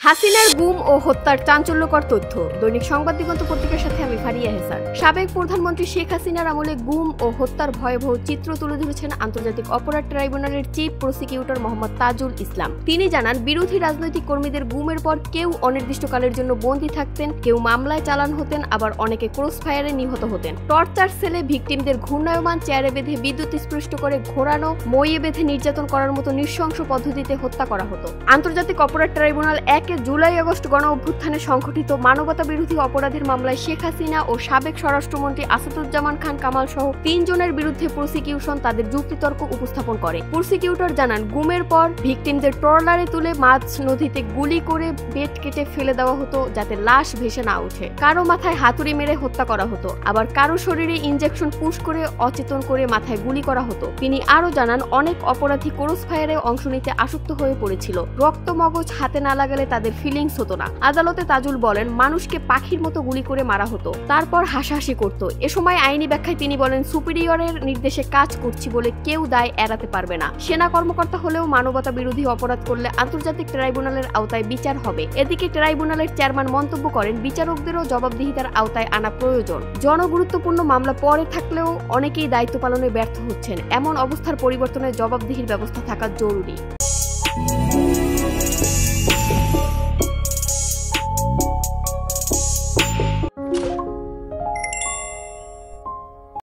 হাসিনার গুম ও হত্যার চাঞ্চল্যকর তথ্য। দৈনিক সংবাদ দিগন্ত পত্রিকার সাথে আমি ফারিয়া হেসান। সাবেক প্রধানমন্ত্রী শেখ হাসিনার আমলে গুম ও হত্যার ভয়াবহ চিত্র তুলে ধরেছেন আন্তর্জাতিক অপরাধ ট্রাইব্যুনালের চিফ প্রসিকিউটর মোহাম্মদ তাজুল ইসলাম। তিনি জানান, বিরোধী রাজনৈতিক কর্মীদের গুমের পর কেউ অনির্দিষ্টকালের জন্য বন্দী থাকতেন, কেউ মামলায় চালান হতেন, আবার অনেকে ক্রস ফায়ারে নিহত হতেন। টর্চার সেলে ভিকটিমদের ঘূর্ণায়মান চেয়ারে বেঁধে বিদ্যুৎ স্পৃষ্ট করে ঘোরানো, মইয়ে বেঁধে নির্যাতন করার মতো নৃশংস পদ্ধতিতে হত্যা করা হতো। আন্তর্জাতিক অপরাধ ট্রাইব্যুনাল জুলাই-আগস্ট গণ অভ্যুত্থানে সংঘটিত মানবতা বিরোধী অপরাধের মামলায় শেখ হাসিনা ও সাবেক স্বরাষ্ট্রমন্ত্রী আসাদুজ্জামান খান কামাল সহ ৩ জনের বিরুদ্ধে প্রসিকিউশন তাদের যুক্তিতর্ক উপস্থাপন করে। প্রসিকিউটর জানান, গুমের পর ভিকটিমদের ট্রলারে তুলে মাঝ নদীতে গুলি করে পেট কেটে ফেলে দেওয়া হতো যাতে লাশ ভেসে না ওঠে। কারো মাথায় হাতুড়ি মেরে হত্যা করা হতো, আবার কারো শরীরে ইনজেকশন পুশ করে অচেতন করে মাথায় গুলি করা হতো। তিনি আরো জানান, অনেক অপরাধী ক্রস ফায়ারে অংশ নিতে আসক্ত হয়ে পড়েছিল। রক্ত মগজ হাতে না লাগালে তাদের ফিলিংস হতো না। আদালতে তাজুল বলেন, মানুষকে পাখির মতো গুলি করে মারা হতো, তারপর হাসাহাসি করত। এ সময় আইনি ব্যাখ্যায় তিনি বলেন, সুপিরিয়রের নির্দেশে কাজ করছি বলে কেউ দায় এড়াতে পারবে না। সেনা কর্মকর্তা হলেও মানবতা বিরোধী অপরাধ করলে আন্তর্জাতিক ট্রাইব্যুনালের আওতায় বিচার হবে। এদিকে ট্রাইব্যুনালের চেয়ারম্যান মন্তব্য করেন, বিচারকদেরও জবাবদিহিতার আওতায় আনা প্রয়োজন। জনগুরুত্বপূর্ণ মামলা পরে থাকলেও অনেকেই দায়িত্ব পালনে ব্যর্থ হচ্ছেন। এমন অবস্থার পরিবর্তনে জবাবদিহির ব্যবস্থা থাকা জরুরি।